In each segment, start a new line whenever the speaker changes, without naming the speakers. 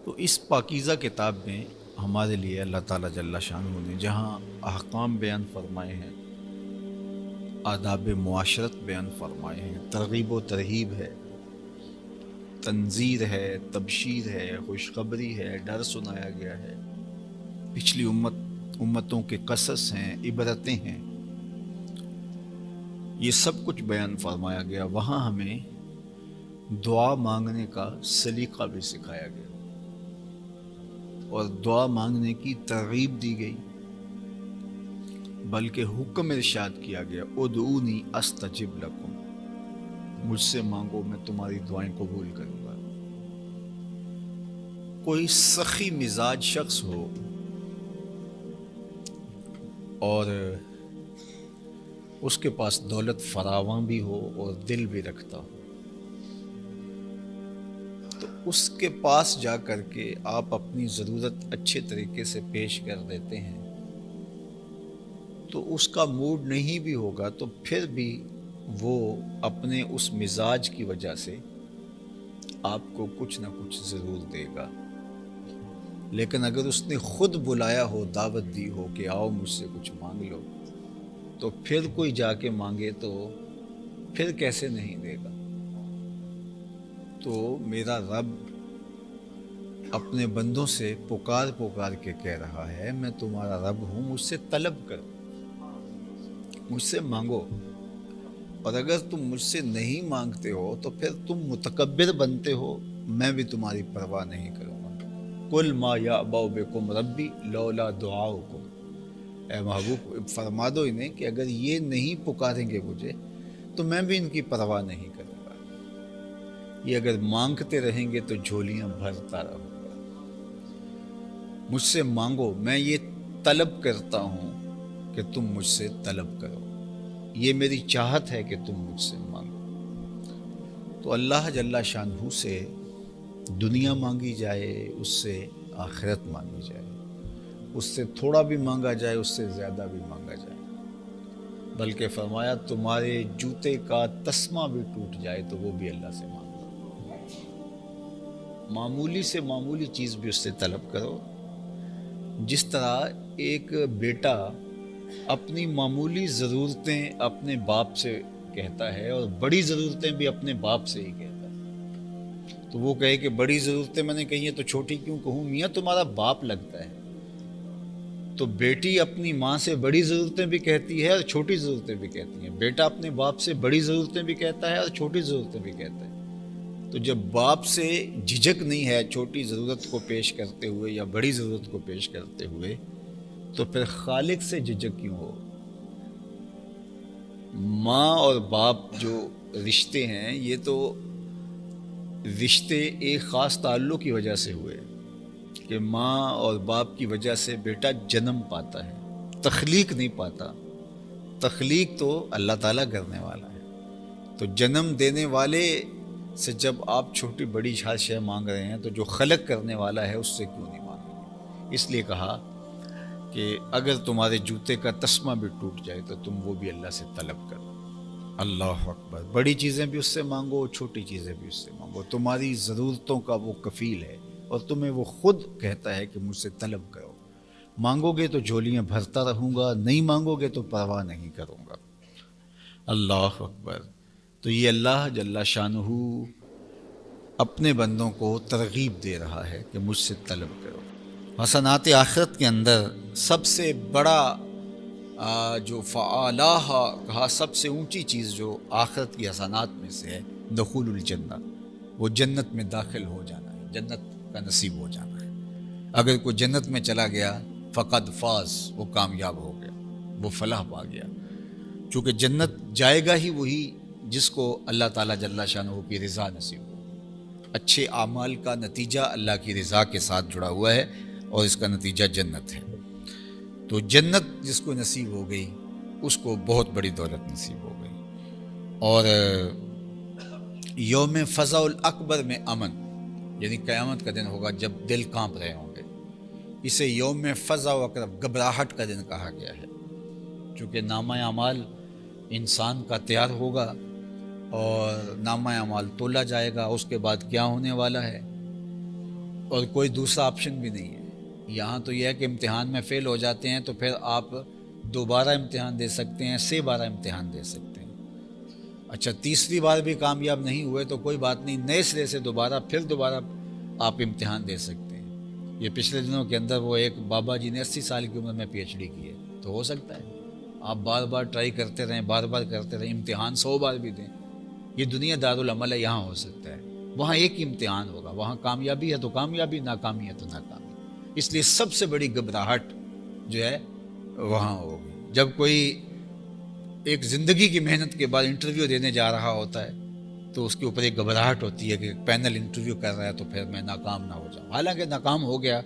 تو اس پاکیزہ کتاب میں ہمارے لیے اللہ تعالیٰ جل شانہ نے جہاں احکام بیان فرمائے ہیں، آداب معاشرت بیان فرمائے ہیں، ترغیب و ترہیب ہے، تنذیر ہے، تبشیر ہے، خوشخبری ہے، ڈر سنایا گیا ہے، پچھلی امتوں کے قصص ہیں، عبرتیں ہیں، یہ سب کچھ بیان فرمایا گیا۔ وہاں ہمیں دعا مانگنے کا سلیقہ بھی سکھایا گیا اور دعا مانگنے کی ترغیب دی گئی، بلکہ حکم ارشاد کیا گیا، ادعونی استجب لکم، مجھ سے مانگو میں تمہاری دعائیں قبول کروں گا۔ کوئی سخی مزاج شخص ہو اور اس کے پاس دولت فراواں بھی ہو اور دل بھی رکھتا ہو، تو اس کے پاس جا کر کے آپ اپنی ضرورت اچھے طریقے سے پیش کر دیتے ہیں تو اس کا موڈ نہیں بھی ہوگا تو پھر بھی وہ اپنے اس مزاج کی وجہ سے آپ کو کچھ نہ کچھ ضرور دے گا۔ لیکن اگر اس نے خود بلایا ہو، دعوت دی ہو کہ آؤ مجھ سے کچھ مانگ لو، تو پھر کوئی جا کے مانگے تو پھر کیسے نہیں دے گا؟ تو میرا رب اپنے بندوں سے پکار پکار کے کہہ رہا ہے، میں تمہارا رب ہوں، مجھ سے طلب کرو، مجھ سے مانگو، اور اگر تم مجھ سے نہیں مانگتے ہو تو پھر تم متکبر بنتے ہو، میں بھی تمہاری پرواہ نہیں کروں گا۔ قل ما یعبأ بکم ربی لولا دعاؤکم، اے محبوب فرما دو انہیں کہ اگر یہ نہیں پکاریں گے مجھے تو میں بھی ان کی پرواہ نہیں کروں گا، یہ اگر مانگتے رہیں گے تو جھولیاں بھرتا رہوں گا۔ مجھ سے مانگو، میں یہ طلب کرتا ہوں کہ تم مجھ سے طلب کرو، یہ میری چاہت ہے کہ تم مجھ سے مانگو۔ تو اللہ جل شانہ سے دنیا مانگی جائے، اس سے آخرت مانگی جائے، اس سے تھوڑا بھی مانگا جائے، اس سے زیادہ بھی مانگا جائے، بلکہ فرمایا تمہارے جوتے کا تسمہ بھی ٹوٹ جائے تو وہ بھی اللہ سے مانگو، معمولی سے معمولی چیز بھی اس سے طلب کرو۔ جس طرح ایک بیٹا اپنی معمولی ضرورتیں اپنے باپ سے کہتا ہے اور بڑی ضرورتیں بھی اپنے باپ سے ہی کہتا ہے، تو وہ کہے کہ بڑی ضرورتیں میں نے کہی ہیں تو چھوٹی کیوں کہوں، میاں تمہارا باپ لگتا ہے۔ تو بیٹی اپنی ماں سے بڑی ضرورتیں بھی کہتی ہے اور چھوٹی ضرورتیں بھی کہتی ہیں، بیٹا اپنے باپ سے بڑی ضرورتیں بھی کہتا ہے اور چھوٹی ضرورتیں بھی کہتا ہے۔ تو جب باپ سے جھجک نہیں ہے چھوٹی ضرورت کو پیش کرتے ہوئے یا بڑی ضرورت کو پیش کرتے ہوئے، تو پھر خالق سے جھجک کیوں ہو؟ ماں اور باپ جو رشتے ہیں یہ تو رشتے ایک خاص تعلق کی وجہ سے ہوئے کہ ماں اور باپ کی وجہ سے بیٹا جنم پاتا ہے، تخلیق نہیں پاتا۔ تخلیق تو اللہ تعالیٰ کرنے والا ہے، تو جنم دینے والے سے جب آپ چھوٹی بڑی ہر شے مانگ رہے ہیں تو جو خلق کرنے والا ہے اس سے کیوں نہیں مانگ رہے؟ اس لیے کہا کہ اگر تمہارے جوتے کا تسمہ بھی ٹوٹ جائے تو تم وہ بھی اللہ سے طلب کرو۔ اللہ اکبر، بڑی چیزیں بھی اس سے مانگو، چھوٹی چیزیں بھی اس سے مانگو، تمہاری ضرورتوں کا وہ کفیل ہے اور تمہیں وہ خود کہتا ہے کہ مجھ سے طلب کرو، مانگو گے تو جھولیاں بھرتا رہوں گا، نہیں مانگو گے تو پرواہ نہیں کروں گا۔ اللہ اکبر۔ تو یہ اللہ جل شانہ اپنے بندوں کو ترغیب دے رہا ہے کہ مجھ سے طلب کرو۔ حسنات آخرت کے اندر سب سے بڑا جو فعالہ کہا، سب سے اونچی چیز جو آخرت کی حسنات میں سے ہے، دخول الجنہ، وہ جنت میں داخل ہو جانا ہے، جنت کا نصیب ہو جانا ہے۔ اگر کوئی جنت میں چلا گیا فقد فاز، وہ کامیاب ہو گیا، وہ فلاح پا گیا، چونکہ جنت جائے گا ہی وہی جس کو اللہ تعالیٰ جل شانہ کی رضا نصیب ہو۔ اچھے اعمال کا نتیجہ اللہ کی رضا کے ساتھ جڑا ہوا ہے اور اس کا نتیجہ جنت ہے۔ تو جنت جس کو نصیب ہو گئی اس کو بہت بڑی دولت نصیب ہو گئی۔ اور یوم فزع الاکبر میں امن، یعنی قیامت کا دن ہوگا جب دل کانپ رہے ہوں گے، اسے یوم فزع الاکبر، گھبراہٹ کا دن کہا گیا ہے، چونکہ نامہ اعمال انسان کا تیار ہوگا اور نامہ اعمال تولا جائے گا، اس کے بعد کیا ہونے والا ہے اور کوئی دوسرا آپشن بھی نہیں ہے۔ یہاں تو یہ ہے کہ امتحان میں فیل ہو جاتے ہیں تو پھر آپ دوبارہ امتحان دے سکتے ہیں، 12 امتحان دے سکتے ہیں۔ اچھا تیسری بار بھی کامیاب نہیں ہوئے تو کوئی بات نہیں، نئے سرے سے دوبارہ آپ امتحان دے سکتے ہیں۔ یہ پچھلے دنوں کے اندر وہ ایک بابا جی نے 80 سال کی عمر میں پی ایچ ڈی کی ہے، تو ہو سکتا ہے آپ بار بار ٹرائی کرتے رہیں، بار بار کرتے رہیں، امتحان 100 بار بھی دیں۔ یہ دنیا دارالعمل ہے، یہاں ہو سکتا ہے، وہاں ایک ہی امتحان ہوگا، وہاں کامیابی ہے تو کامیابی، ناکامی ہے تو ناکامی۔ اس لیے سب سے بڑی گھبراہٹ جو ہے وہاں ہوگی۔ جب کوئی ایک زندگی کی محنت کے بعد انٹرویو دینے جا رہا ہوتا ہے تو اس کے اوپر ایک گھبراہٹ ہوتی ہے کہ پینل انٹرویو کر رہا ہے تو پھر میں ناکام نہ ہو جاؤں۔ حالانکہ ناکام ہو گیا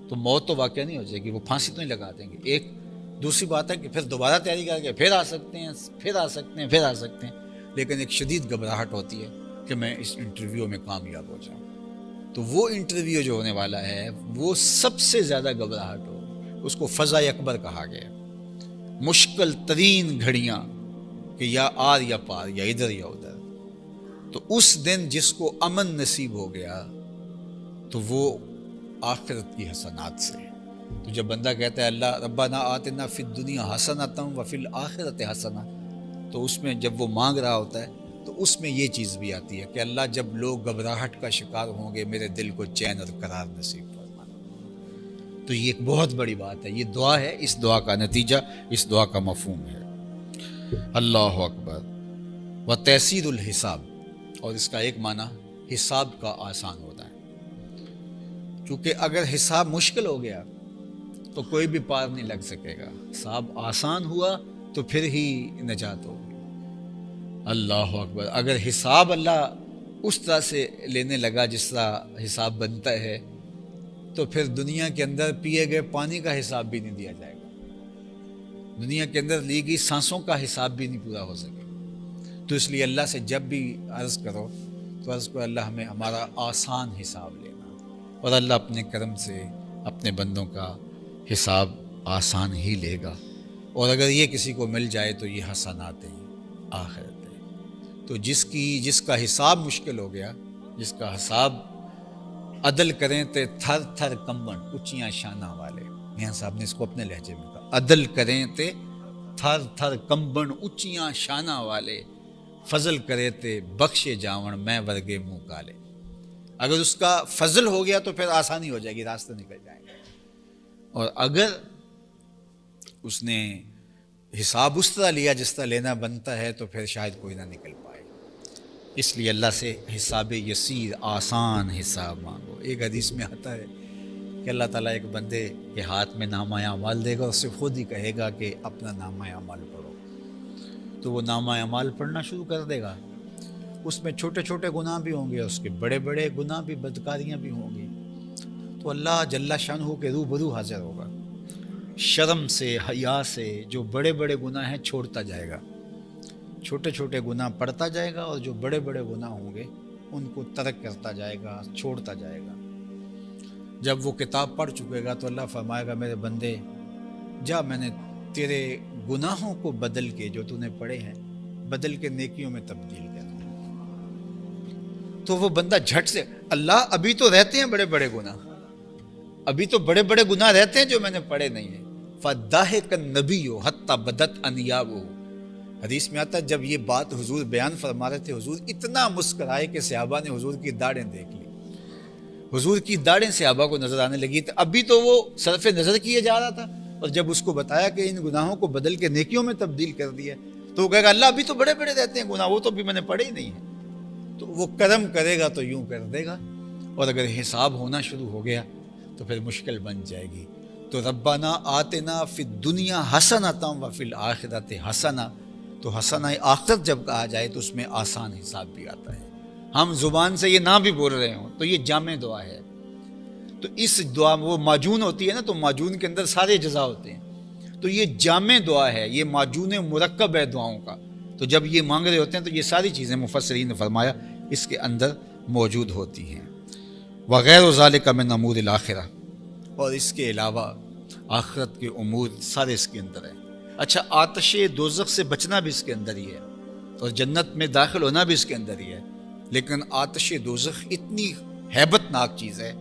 تو موت تو واقع نہیں ہو جائے گی، وہ پھانسی تو نہیں لگا دیں گے۔ ایک دوسری بات ہے کہ پھر دوبارہ تیاری کر کے پھر آ سکتے ہیں، لیکن ایک شدید گھبراہٹ ہوتی ہے کہ میں اس انٹرویو میں کامیاب ہو جاؤں۔ تو وہ انٹرویو جو ہونے والا ہے وہ سب سے زیادہ گھبراہٹ ہو، اس کو فضا اکبر کہا گیا۔ مشکل ترین گھڑیاں کہ یا آر یا پار، یا ادھر یا ادھر۔ تو اس دن جس کو امن نصیب ہو گیا تو وہ آخرت کی حسنات سے۔ تو جب بندہ کہتا ہے اللہ ربنا آتنا فی الدنیا حسنۃ وفی الآخرۃ حسنہ، تو اس میں جب وہ مانگ رہا ہوتا ہے تو اس میں یہ چیز بھی آتی ہے کہ اللہ جب لوگ گھبراہٹ کا شکار ہوں گے میرے دل کو چین اور قرار نصیب فرمانا۔ تو یہ ایک بہت بڑی بات ہے، یہ دعا ہے، اس دعا کا نتیجہ، اس دعا کا مفہوم ہے۔ اللہ اکبر۔ و تیسیر الحساب، اور اس کا ایک معنی حساب کا آسان ہوتا ہے، کیونکہ اگر حساب مشکل ہو گیا تو کوئی بھی پار نہیں لگ سکے گا، حساب آسان ہوا تو پھر ہی نجات ہوگی۔ اللہ اکبر۔ اگر حساب اللہ اس طرح سے لینے لگا جس طرح حساب بنتا ہے تو پھر دنیا کے اندر پیے گئے پانی کا حساب بھی نہیں دیا جائے گا، دنیا کے اندر لی گئی سانسوں کا حساب بھی نہیں پورا ہو سکے۔ تو اس لیے اللہ سے جب بھی عرض کرو تو عرض کرو اللہ ہمیں ہمارا آسان حساب لینا، اور اللہ اپنے کرم سے اپنے بندوں کا حساب آسان ہی لے گا۔ اور اگر یہ کسی کو مل جائے تو یہ حسنات ہیں، آخرت ہے۔ تو جس کا حساب مشکل ہو گیا، جس کا حساب عدل کریں تے تھر تھر کمبن اونچیاں شانہ والے، میاں صاحب نے اس کو اپنے لہجے میں کہا، عدل کریں تے تھر تھر کمبن اونچیاں شانہ والے، فضل کرے تے بخشے جاون میں ورگے منہ کالے۔ اگر اس کا فضل ہو گیا تو پھر آسانی ہو جائے گی، راستہ نکل جائے گا، اور اگر اس نے حساب اس طرح لیا جس طرح لینا بنتا ہے تو پھر شاید کوئی نہ نکل پائے۔ اس لیے اللہ سے حساب یسیر، آسان حساب مانگو۔ ایک حدیث میں آتا ہے کہ اللہ تعالیٰ ایک بندے کے ہاتھ میں نامہ اعمال دے گا، اس سے خود ہی کہے گا کہ اپنا نامہ اعمال پڑھو، تو وہ نامہ اعمال پڑھنا شروع کر دے گا۔ اس میں چھوٹے چھوٹے گناہ بھی ہوں گے، اس کے بڑے بڑے گناہ بھی، بدکاریاں بھی ہوں گی، تو اللہ جل شانہ کے روبرو حاضر ہوگا، شرم سے، حیا سے جو بڑے بڑے گناہ ہیں چھوڑتا جائے گا، چھوٹے چھوٹے گناہ پڑھتا جائے گا، اور جو بڑے بڑے گناہ ہوں گے ان کو ترک کرتا جائے گا، چھوڑتا جائے گا۔ جب وہ کتاب پڑھ چکے گا تو اللہ فرمائے گا میرے بندے جا، میں نے تیرے گناہوں کو بدل کے، جو تو نے پڑھے ہیں، بدل کے نیکیوں میں تبدیل کر دیا۔ تو وہ بندہ جھٹ سے، اللہ ابھی تو رہتے ہیں بڑے بڑے گناہ، ابھی تو بڑے بڑے گناہ رہتے ہیں جو میں نے پڑھے نہیں ہیں۔ فَضَحِكَ النَّبِيُّ حَتَّى بَدَتْ أَنْيَابُهُ، حدیث میں آتا ہے جب یہ بات حضور بیان فرما رہے تھے، حضور اتنا مسکرائے کہ صحابہ نے حضور کی داڑھیں دیکھ لی، حضور کی داڑھیں صحابہ کو نظر آنے لگی۔ ابھی تو وہ صرف نظر کیے جا رہا تھا، اور جب اس کو بتایا کہ ان گناہوں کو بدل کے نیکیوں میں تبدیل کر دیا، تو وہ کہے گا اللہ ابھی تو بڑے بڑے رہتے ہیں گناہ، وہ تو ابھی میں نے پڑھے ہی نہیں ہیں۔ تو وہ کرم کرے گا تو یوں کر دے گا، اور اگر حساب ہونا شروع ہو گیا تو پھر مشکل بن جائے گی۔ تو ربنا آتنا فی الدنیا حسنۃ وفی الآخرۃ حسنہ، تو حسنہ آخرت جب کہا جائے تو اس میں آسان حساب بھی آتا ہے۔ ہم زبان سے یہ نہ بھی بول رہے ہوں تو یہ جامع دعا ہے۔ تو اس دعا وہ معجون ہوتی ہے نا، تو معجون کے اندر سارے اجزاء ہوتے ہیں، تو یہ جامع دعا ہے، یہ معجون مرکب ہے دعاؤں کا۔ تو جب یہ مانگ رہے ہوتے ہیں تو یہ ساری چیزیں مفسرین نے فرمایا اس کے اندر موجود ہوتی ہیں۔ وغیر ذالک من امور الآخرہ، اور اس کے علاوہ آخرت کے امور سارے اس کے اندر ہیں۔ اچھا آتش دوزخ سے بچنا بھی اس کے اندر ہی ہے، اور جنت میں داخل ہونا بھی اس کے اندر ہی ہے، لیکن آتش دوزخ اتنی ہیبت ناک چیز ہے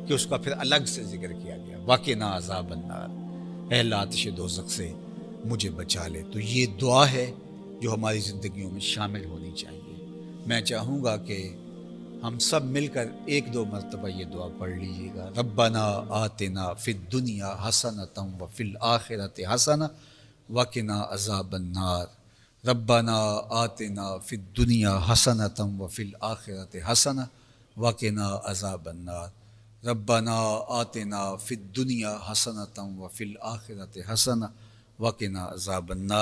کہ اس کا پھر الگ سے ذکر کیا گیا، وَقِنَا عَذَابَ النَّارِ، اے اللہ آتش دوزخ سے مجھے بچا لے۔ تو یہ دعا ہے جو ہماری زندگیوں میں شامل ہونی چاہیے۔ میں چاہوں گا کہ ہم سب مل کر ایک دو مرتبہ یہ دعا پڑھ لیجیے گا۔ ربنا آتنا فی الدنیا حسنۃ وفی الآخرۃ حسنۃ وقنا عذاب النار۔ ربنا آتنا فی الدنیا حسنۃ وفی الآخرۃ حسنۃ وقنا عذاب النار۔ ربنا آتنا فی الدنیا حسنۃ وفی الآخرۃ حسنۃ وقنا عذاب النار۔